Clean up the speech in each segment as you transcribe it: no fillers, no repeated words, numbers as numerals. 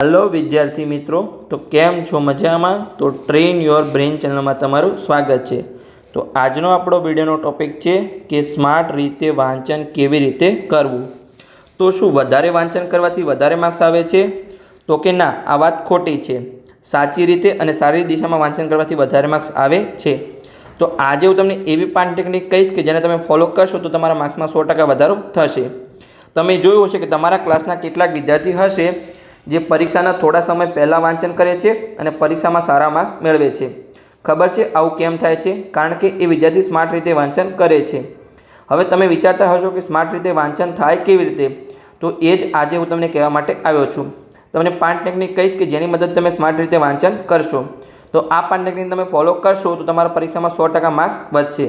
Hello विद्यार्थी मित्रों, तो केम छो मजामां। तो ट्रेन योर ब्रेन चैनल में तमारुं स्वागत है। तो आजनो आपणो विडियोनो टॉपिक है कि स्मार्ट रीते वांचन केवी रीते करवुं। तो शुं वधारे वांचन करवाथी वधारे मार्क्स आवे छे? तो कि ना, आ वात खोटी छे। साची रीते अने सारी दिशामां वांचन करवाथी वधारे मार्क्स आवे छे। तो आज हूँ तमने एवी 5 टेक्निक कहीश कि जेने तमे फॉलो करशो तो तमारा मार्क्समां 100% वधारो थशे। तमे जोयुं हशे कि तमारा क्लासना केटलाक विद्यार्थी हशे जे परीक्षाना थोड़ा समय पहला वांचन करे छे अने परीक्षामां सारा मार्क्स मेळवे छे। खबर छे आवुं केम थाय छे? कारण के ए विद्यार्थी स्मार्ट रीते वांचन करे छे। हवे तमे विचारता हशो कि स्मार्ट रीते वांचन थाय केवी रीते, तो ए ज आजे हूँ तमने कहेवा माटे आव्यो छुं। तमने 5 टेक्निक कहीश कि जेनी मदद तमे स्मार्ट रीते वांचन करशो। तो आ 5 टेक्निक तमे फॉलो करशो तो तमारा परीक्षामां 100% मार्क्स वधशे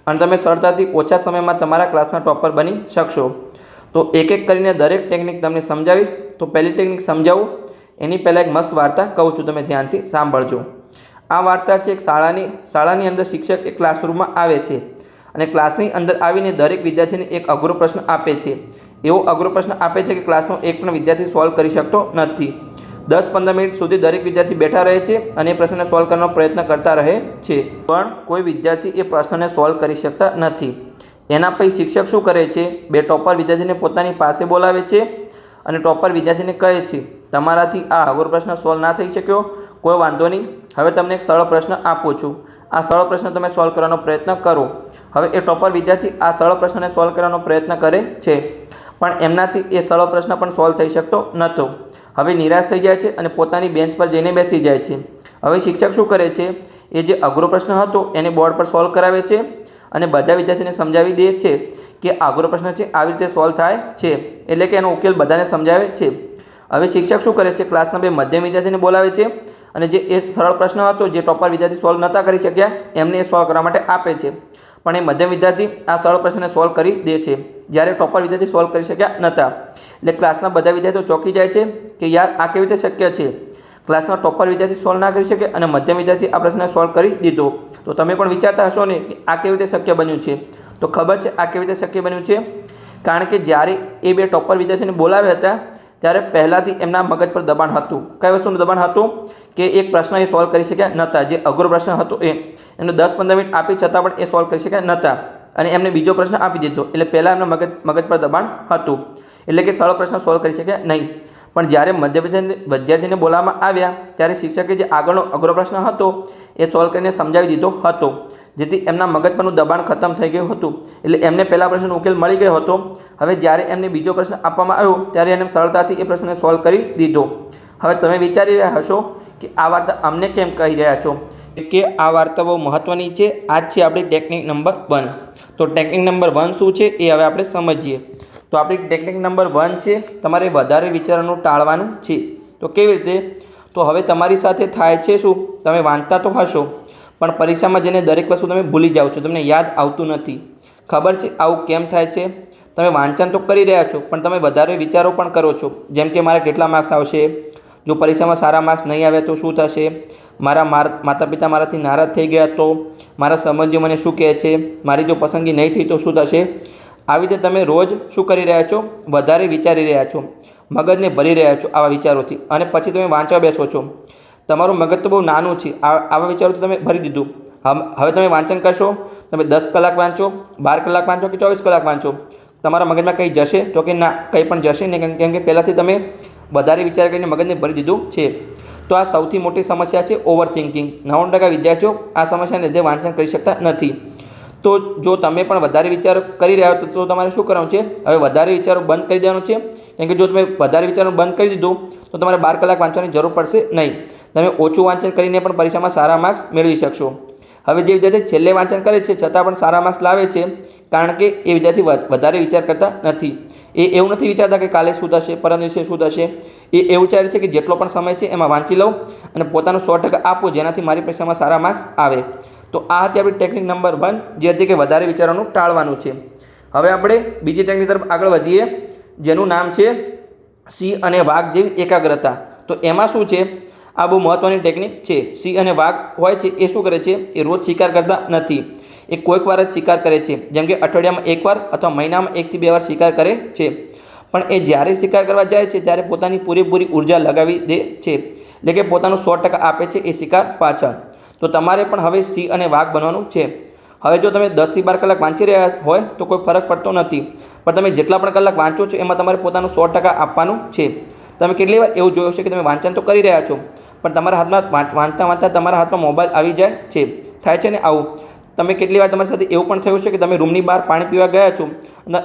अने तमे सरळताथी ओछा समयमां तमारा क्लासना टॉपर बनी शकशो। तो एक एक करीने दरेक टेक्निक तमने समजावीश। तो पहली टेक्निक समजावुं एनी पहला एक मस्त वार्ता कहूँ छूं, तमे ध्यानथी सांभळजो। आ वार्ता छे एक शाळानी अंदर शिक्षक एक क्लासरूममां आवे छे अने क्लासनी अंदर आवीने दरेक विद्यार्थीने एक अघरो प्रश्न आपे छे। एवो अघरो प्रश्न आपे छे कि क्लासनो एक पण विद्यार्थी सॉल्व करी शकतो नथी। 10-15 मिनिट सुधी दरेक विद्यार्थी बैठा रहे छे अने प्रश्नने सॉल्व करवानो प्रयत्न करता रहे छे, पण कोई विद्यार्थी ए प्रश्नने सॉल्व करी शकता नथी। एना पछी शिक्षक शुं करे छे? बे टॉपर विद्यार्थीने पोतानी पासे बोलावे छे अने टॉपर विद्यार्थीने कहे छे, तमाराथी आ अघरो प्रश्न सॉल्व ना थई शक्यो, कोई वांधो नहीं, हवे तमने एक सरळ प्रश्न आपું છું, आ सरळ प्रश्न तमे सॉल्व करवानो प्रयत्न करो। हवे ए टॉपर विद्यार्थी आ सरळ प्रश्नने सॉल्व करवानो प्रयत्न करे छे, पण एमनाथी ए सरळ प्रश्न पण सॉल्व थई शकतो नथो। हवे निराश थई जाय छे अने पोतानी बेंच पर जईने बेसी जाय छे। हवे शिक्षक शुं करे छे? ए जे अघरो प्रश्न हतो एने बोर्ड पर सॉल्व करावे छे અને બધા વિદ્યાર્થીને સમજાવી દે છે કે આગળનો પ્રશ્ન છે આવી રીતે સોલ્વ થાય છે, એટલે કે એનો ઉકેલ બધાને સમજાવે છે। હવે શિક્ષક શું કરે છે? ક્લાસના બે મધ્યમ વિદ્યાર્થીને બોલાવે છે અને જે એ સરળ પ્રશ્ન હતો જે ટોપર વિદ્યાર્થી સોલ્વ નહોતા કરી શક્યા એમને એ સોલ્વ કરવા માટે આપે છે, પણ એ મધ્યમ વિદ્યાર્થી આ સરળ પ્રશ્નને સોલ્વ કરી દે છે જ્યારે ટોપર વિદ્યાર્થી સોલ્વ કરી શક્યા નહોતા। એટલે ક્લાસના બધા વિદ્યાર્થીઓ ચોંકી જાય છે કે યાર આ કેવી રીતે શક્ય છે? क्लासना टॉपर विद्यार्थी सॉल्व ना करी शके अने मध्यम विद्यार्थी आ प्रश्न सॉल्व करी दीधो। तो तमे पण विचारता हशो ने कि आ केवी रीते शक्य बन्युं छे? तो खबर छे आ केवी रीते शक्य बन्युं छे? कारण के ज्यारे ए बे टॉपर विद्यार्थीने बोलाव्या हता त्यारे पहेलाथी एमना मगज पर दबाण हतुं। कई वस्तुनुं दबाण हतुं के एक प्रश्न ए सॉल्व करी शक्या नहोता। जे अघरो प्रश्न हतो एमने 10-15 मिनिट आपी छतां पण ए सॉल्व करी शक्या नहोता अने एमने बीजो प्रश्न आपी दीधो, એટલે પહેલા એમના મગજ પર દબાણ હતું, એટલે કે સરળ પ્રશ્ન સોલ્વ કરી શક્યા નહીં। પણ જ્યારે મધ્ય વિદ્યાર્થીને બોલાવવામાં આવ્યા ત્યારે શિક્ષકે જે આગળનો અઘરો પ્રશ્ન હતો એ સોલ્વ કરીને સમજાવી દીધો હતો, જેથી એમના મગજ પરનું દબાણ ખતમ થઈ ગયું હતું, એટલે એમને પહેલા પ્રશ્નનો ઉકેલ મળી ગયો હતો। હવે જ્યારે એમને બીજો પ્રશ્ન આપવામાં આવ્યો ત્યારે એને સરળતાથી એ પ્રશ્નને સોલ્વ કરી દીધો। હવે તમે વિચારી રહ્યા હશો કે આ વાર્તા અમને કેમ કહી રહ્યા છો, કે આ વાર્તા બહુ મહત્વની છે। આ જ છે આપણી ટેકનિક નંબર 1। તો ટેકનિક નંબર 1 શું છે એ હવે આપણે સમજીએ। तो आपणी टेक्निक नंबर 1 है तमारे वधारे विचारवानुं टाळवानुं छे। तो केवी रीते? तो हवे तमारी साथे थाय छे शुं, तमे वांचता तो हशो पण परीक्षामां जईने दरेक वस्तु तमे भूली जाओ छो, तमने याद आवतुं नथी। खबर छे आवुं केम थाय छे? तमे वांचन तो करी रह्या छो पण तमे वधारे विचारो पण करो छो, जेम के मारे केटला मार्क्स आवशे, जो परीक्षामां सारा मार्क्स नहीं आवे तो शुं थशे, मारा माता पिता माराथी नाराज थई गया तो, मारा संबंधीओ मने शुं कहे छे, मारी जो पसंदगी नहीं थई तो शुं थशे। આવી રીતે તમે રોજ શું કરી રહ્યા છો? વધારે વિચારી રહ્યા છો, મગજને ભરી રહ્યા છો આવા વિચારોથી, અને પછી તમે વાંચવા બેસો છો। તમારું મગજ તો બહુ નાનું છે, આવા વિચારોથી તમે ભરી દીધું। હવે તમે વાંચન કરશો, તમે 10 કલાક વાંચો, 12 કલાક વાંચો કે 24 કલાક વાંચો, તમારા મગજમાં કંઈ જશે? તો કે ના, કંઈ પણ જશે નહીં, કેમ કે પહેલાંથી તમે વધારે વિચાર કરીને મગજને ભરી દીધું છે। તો આ સૌથી મોટી સમસ્યા છે ઓવર થિંકિંગ। 90% વિદ્યાર્થીઓ આ સમસ્યાને લીધે વાંચન કરી શકતા નથી। तो जो तमे पण वधारे विचार करी रह्या हो तो तमारे शुं करवानुं छे? हवे वधारे विचारो बंद करी देवानुं छे, केम के जो तमे वधारे विचारो बंद करी दीधुं तो तमारे 12 कलाक वांचवानी जरूर पड़शे नहीं। तमे ओछुं वांचन करीने पण परीक्षामां सारा मार्क्स मेळवी शकशो। हवे जे विद्यार्थी छेल्ले वांचन करे छे छतां पण सारा मार्क्स लावे छे कारण के ए विद्यार्थी वधारे विचार करता नथी। ए एवुं नथी विचारता के काले शुं थशे, परम दिवसे शुं थशे। ए एवुं विचारे छे के जेटलो पण समय छे एमां वांची लऊं अने पोतानो 100% आपो, जेनाथी मारी परीक्षामां सारा मार्क्स आवे। तो आ हती आपणी टेक्निक नंबर 1 जे हती के वधारे विचारवानुं टाळवानुं छे। हवे आपणे बीजी टेक्निक तरफ आगळ वधीए जेनुं नाम छे सिंह अने वाघ जेवी एकाग्रता। तो एमां शुं छे? आ बहु महत्वनी टेक्निक छे। सिंह अने वाघ होय छे ए शुं करे छे? ए रोज शिकार करता नथी, ए कोईक वार ज शिकार करे छे, जेम के अठवाडियामां 1 वार अथवा महीनामां 1 થી 2 वार शिकार करे छे। પણ એ જ્યારે શિકાર કરવા જાય છે ત્યારે પોતાની પૂરેપૂરી ઉર્જા લગાવી દે છે, એટલે કે પોતાનું 100% આપે છે એ શિકાર પાછળ. તો તમારે પણ હવે સિંહ અને વાઘ બનવાનું છે. હવે જો તમે 10 થી 12 કલાક વાંચી રહ્યા હોય તો કોઈ ફરક પડતો નથી, પણ તમે જેટલા પણ કલાક વાંચો છો એમાં તમારે પોતાનું 100% આપવાનું છે. તમે કેટલી વાર એવું જોયું છે કે તમે વાંચન તો કરી રહ્યા છો, પણ તમારા હાથમાં વાંચતા વાંચતા તમારા હાથમાં મોબાઈલ આવી જાય છે? થાય છે ને આવું? તમે કેટલી વાર તમારી સાથે એવું પણ થયું છે કે તમે રૂમની બહાર પાણી પીવા ગયા છો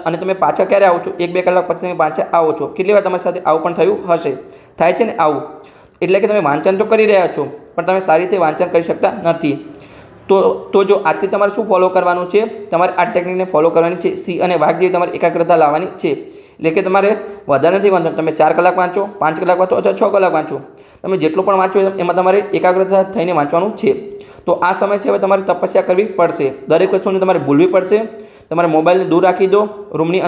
અને તમે પાછા ક્યારે આવો છો? 1-2 કલાક પછી તમે પાછા આવો છો. કેટલી વાર તમારી સાથે આવું પણ થયું હશે? થાય છે ને આવું? એટલે કે તમે વાંચન તો કરી રહ્યા છો, પણ તમે સારી રીતે વાંચન કરી શકતા નથી. તો જો આજથી તમારે શું ફોલો કરવાનું છે? તમારે આ ટેકનિકને ફોલો કરવાની છે. સિંહ અને વાઘ જેવી તમારે એકાગ્રતા લાવવાની છે. એટલે કે તમારે વધારે નથી વાંચવાનું. તમે 4 કલાક વાંચો, 5 કલાક વાંચો અથવા 6 કલાક વાંચો, તમે જેટલું પણ વાંચો એમાં તમારે એકાગ્રતા થઈને વાંચવાનું છે. તો આ સમય છે હવે તમારે તપસ્યા કરવી પડશે. દરેક વસ્તુને તમારે ભૂલવી પડશે. તમારે મોબાઈલને દૂર રાખી દો. રૂમની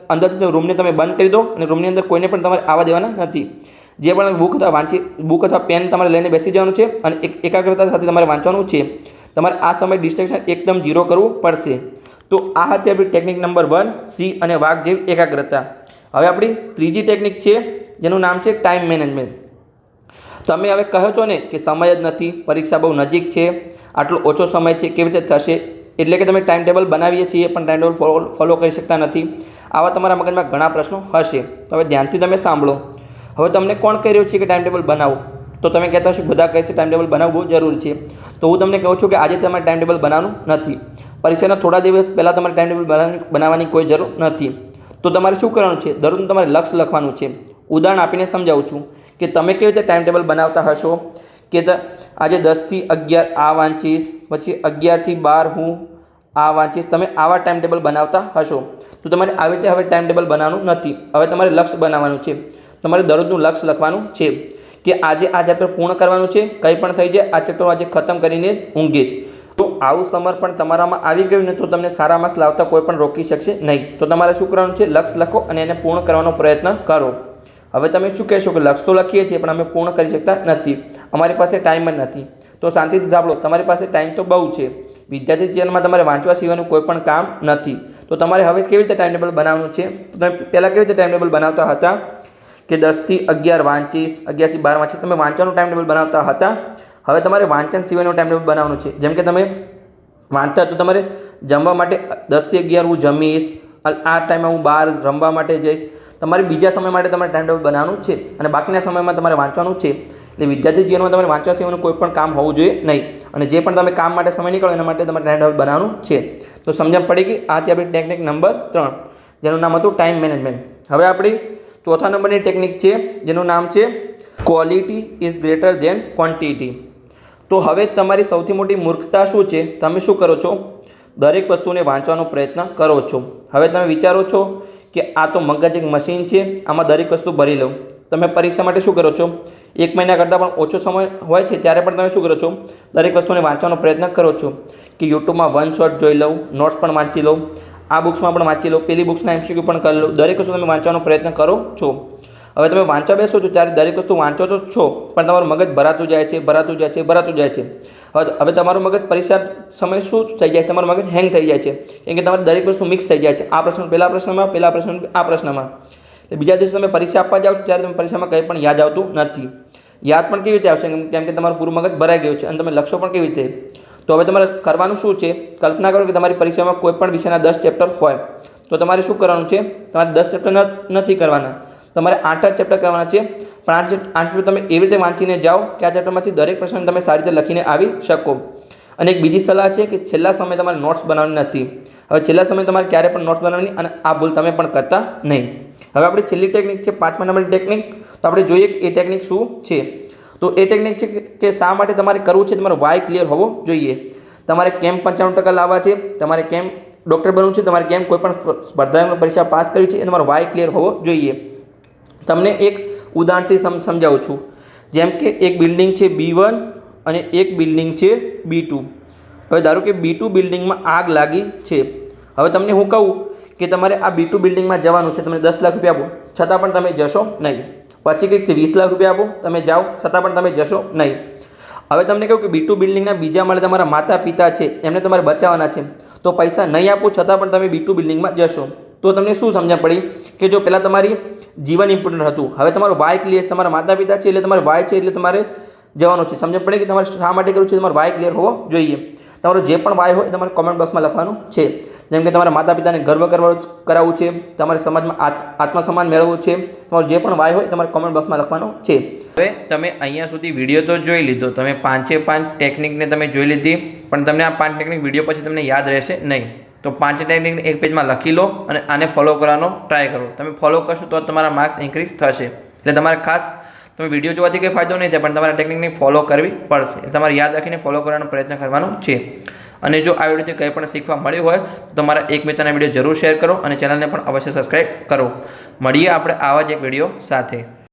અંદરથી રૂમને તમે બંધ કરી દો અને રૂમની અંદર કોઈને પણ તમારે આવવા દેવાના નથી. જે પણ બુક અથવા પેન તમારે લઈને બેસી જવાનું છે અને એકાગ્રતા સાથે તમારે વાંચવાનું છે. તમારે આ સમય ડિસ્ટ્રેક્શન એકદમ 0 કરવું પડશે. તો આ હતી આપણી ટેકનિક નંબર 1, સિંહ અને વાઘ જેવી એકાગ્રતા. હવે આપણી ત્રીજી ટેકનિક છે જેનું નામ છે ટાઈમ મેનેજમેન્ટ. તમે હવે કહો છો ને કે સમય જ નથી, પરીક્ષા બહુ નજીક છે, આટલો ઓછો સમય છે, કેવી રીતે થશે? એટલે કે તમે ટાઈમ ટેબલ બનાવીએ છીએ પણ ટાઈમ ટેબલ ફોલો કરી શકતા નથી. આવા તમારા મગજમાં ઘણા પ્રશ્નો હશે. તો હવે ધ્યાનથી તમે સાંભળો. હવે તમને કોણ કહી રહ્યું છે કે ટાઈમ ટેબલ બનાવો? તો તમે કહેતા હશો બધા કહે છે ટાઈમ ટેબલ બનાવવું બહુ જરૂરી છે. તો હું તમને કહું છું કે આજે તમારે ટાઈમ ટેબલ બનાવવાનું નથી. પરીક્ષાના થોડા દિવસ પહેલાં તમારે ટાઈમ ટેબલ બનાવવાની કોઈ જરૂર નથી. તો તમારે શું કરવાનું છે? દરરોજ તમારે લક્ષ્ય લખવાનું છે. ઉદાહરણ આપીને સમજાવું છું કે તમે કેવી રીતે ટાઈમ ટેબલ બનાવતા હશો કે આજે 10 થી 11 આ વાંચીશ, પછી 11 થી 12 હું આ વાંચીશ. તમે આવા ટાઈમ ટેબલ બનાવતા હશો. તો તમારે આવી રીતે હવે ટાઈમ ટેબલ બનાવવાનું નથી. હવે તમારે લક્ષ્ય બનાવવાનું છે. તમારે દરરોજનું લક્ષ્ય લખવાનું છે કે આજે આ ચેપ્ટર પૂર્ણ કરવાનું છે. કંઈ પણ થઈ જાય આ ચેપ્ટર આજે ખતમ કરીને જ ઊંઘીશ. તો આવું સમર્પણ તમારામાં આવી ગયું ને તો તમને સારા માર્ક્સ લાવતા કોઈ પણ રોકી શકશે નહીં. તો તમારે શું કરવાનું છે? લક્ષ્ય લખો અને એને પૂર્ણ કરવાનો પ્રયત્ન કરો. હવે તમે શું કહેશો કે લક્ષ્ય તો લખીએ છીએ પણ અમે પૂર્ણ કરી શકતા નથી, અમારી પાસે ટાઈમ જ નથી. તો શાંતિથી સાંભળો, તમારી પાસે ટાઈમ તો બહુ છે. વિદ્યાર્થી જીવનમાં તમારે વાંચવા સિવાયનું કોઈ પણ કામ નથી. તો તમારે હવે કેવી રીતે ટાઈમ ટેબલ બનાવવાનું છે? તો તમે પહેલાં કેવી રીતે ટાઈમ ટેબલ બનાવતા હતા કે 10 થી 11 વાંચીશ, 11 થી 12 વાંચીશ, તમે વાંચવાનું ટાઈમ ટેબલ બનાવતા હતા. હવે તમારે વાંચન સિવાયનું ટાઈમ ટેબલ બનાવવાનું છે. જેમ કે તમે વાંચતા તો તમારે જમવા માટે 10 થી 11 હું જમીશ, આ ટાઈમે હું બહાર રમવા માટે જઈશ. તમારે બીજા સમય માટે તમારે ટાઈમ ટેબલ બનાવવાનું છે અને બાકીના સમયમાં તમારે વાંચવાનું છે. એટલે વિદ્યાર્થી જીવનમાં તમારે વાંચવા સિવાયનું કોઈ પણ કામ હોવું જોઈએ નહીં. અને જે પણ તમે કામ માટે સમય નીકળો એના માટે તમારે ટાઈમ ટેબલ બનાવવાનું છે. તો સમજણ પડી ગઈ? આ હતી આપણી ટેકનિક નંબર 3 જેનું નામ હતું ટાઈમ મેનેજમેન્ટ. હવે આપણી ચોથા નંબરની ટેકનિક છે જેનું નામ છે quality is greater than quantity. તો હવે તમારી સૌથી મોટી મૂર્ખતા શું છે? તમે શું કરો છો? દરેક વસ્તુને વાંચવાનો પ્રયત્ન કરો છો. હવે તમે વિચારો છો કે આ તો મગજ એક મશીન છે, આમાં દરેક વસ્તુ ભરી લઉં. તમે પરીક્ષા માટે શું કરો છો? 1 મહિના કરતાં પણ ઓછો સમય હોય છે ત્યારે પણ તમે શું કરો છો? દરેક વસ્તુને વાંચવાનો પ્રયત્ન કરો છો કે યુટ્યુબમાં 1 શોટ જોઈ લઉં, નોટ્સ પણ વાંચી લઉં, આ બુક્સમાં પણ વાંચી લઉં, પેલી બુક્સના MCQ પણ કરી લઉં. દરેક વસ્તુ તમે વાંચવાનો પ્રયત્ન કરો છો. હવે તમે વાંચવા બેસો છો ત્યારે દરેક વસ્તુ વાંચો તો છો, પણ તમારું મગજ ભરાતું જાય છે. હવે તમારું મગજ પરીક્ષા સમય શું થઈ જાય? તમારું મગજ હેંગ થઈ જાય છે, કેમ કે તમારે દરેક વસ્તુ મિક્સ થઈ જાય છે. આ પ્રશ્ન પહેલા પ્રશ્નમાં, પહેલા પ્રશ્ન આ પ્રશ્નમાં. બીજા દિવસે તમે પરીક્ષા આપવા જાઓ છો ત્યારે તમે પરીક્ષામાં કંઈ પણ યાદ આવતું નથી. યાદ પણ કેવી રીતે આવશે? કેમ કે તમારું પૂરું મગજ ભરાઈ ગયું છે અને તમે લખશો પણ કેવી રીતે? તો હવે તમારે કરવાનું શું છે? કલ્પના કરો કે તમારી પરીક્ષામાં કોઈ પણ વિષયના 10 ચેપ્ટર હોય, તો તમારે શું કરવાનું છે? તમારે 10 ચેપ્ટર નથી કરવાના, તમારે 8 જ ચેપ્ટર કરવાના છે. પણ 8 ચેપ્ટર તમે એવી રીતે વાંચીને જાઓ કે આ ચેપ્ટરમાંથી દરેક પ્રશ્ન તમે સારી રીતે લખીને આવી શકો. અને એક બીજી સલાહ છે કે છેલ્લા સમયે તમારે નોટ્સ બનાવવાની નથી. હવે છેલ્લા સમયે તમારે ક્યારે પણ નોટ્સ બનાવવાની અને આ ભૂલ તમે પણ કરતા નહીં. હવે આપણી છેલ્લી ટેકનિક છે 5મા નંબરની ટેકનિક. તો આપણે જોઈએ કે એ ટેકનિક શું છે. તો એ ટેકનિક છે કે શા માટે તમારે કરવું છે? તમારો વાય ક્લિયર હોવો જોઈએ. તમારે કેમ 95% લાવવા છે, તમારે કેમ ડૉક્ટર બનવું છે, તમારે કેમ કોઈ પણ સ્પર્ધાત્મક પરીક્ષા પાસ કરવી છે, એ તમારો વાય ક્લિયર હોવો જોઈએ. તમને એક ઉદાહરણથી સમજાવું છું. જેમ કે એક બિલ્ડિંગ છે B1 અને એક બિલ્ડિંગ છે B2. હવે ધારો કે B2 બિલ્ડિંગમાં આગ લાગી છે. હવે તમને હું કહું કે તમારે આ B2 બિલ્ડિંગમાં જવાનું છે, તમને 10 લાખ રૂપિયા આપો, છતાં પણ તમે જશો નહીં. પછી કંઈક 20 લાખ રૂપિયા આપો, તમે જાઓ, છતાં પણ તમે જશો નહીં. હવે તમને કહું કે B2 બિલ્ડિંગના બીજા માળે તમારા માતા પિતા છે, એમને તમારે બચાવવાના છે, તો પૈસા નહીં આપો છતાં પણ તમે B2 બિલ્ડિંગમાં જશો. તો તમને શું સમજણ પડી કે જો પહેલાં તમારી જીવન ઇમ્પોર્ટન્ટ હતું, હવે તમારું વાય ક્લિયર, તમારા માતા પિતા છે એટલે તમારે વાય છે એટલે તમારે જવાનું છે. સમજણ પડે કે તમારે શા માટે કરવું છે, તમારે વાય ક્લિયર હોવો જોઈએ. તમારો જે પણ વાય હોય તમારે કોમેન્ટ બોક્સમાં લખવાનું છે. જેમ કે તમારા માતા પિતાને ગર્વ કરાવવું છે, તમારે સમાજમાં આત્મસન્માન મેળવવું છે, તમારો જે પણ વાય હોય તમારે કોમેન્ટ બોક્સમાં લખવાનું છે. હવે તમે અહીંયા સુધી વિડીયો તો જોઈ લીધો, તમે 5 ટેકનિકને તમે જોઈ લીધી, પણ તમને આ 5 ટેકનિક વિડીયો પછી તમને યાદ રહેશે નહીં. તો 5 ટેકનિક એક પેજમાં લખી લો અને આને ફોલો કરવાનો ટ્રાય કરો. તમે ફોલો કરશો તો તમારા માર્ક્સ ઇન્ક્રીઝ થશે. એટલે તમારે ખાસ તમે વિડીયો જોવાથી કંઈ ફાયદો નહીં થાય, પણ તમારે ટેકનિકને ફોલો કરવી પડશે. એટલે તમારે યાદ રાખીને ફોલો કરવાનો પ્રયત્ન કરવાનો છે. અને જો આ વિડીયોથી કંઈ પણ શીખવા મળ્યું હોય તો તમારા એક મિત્રને વિડીયો જરૂર શેર કરો અને ચેનલને પણ અવશ્ય સબસ્ક્રાઈબ કરો. મળીએ આપણે આવા જ એક વિડીયો સાથે.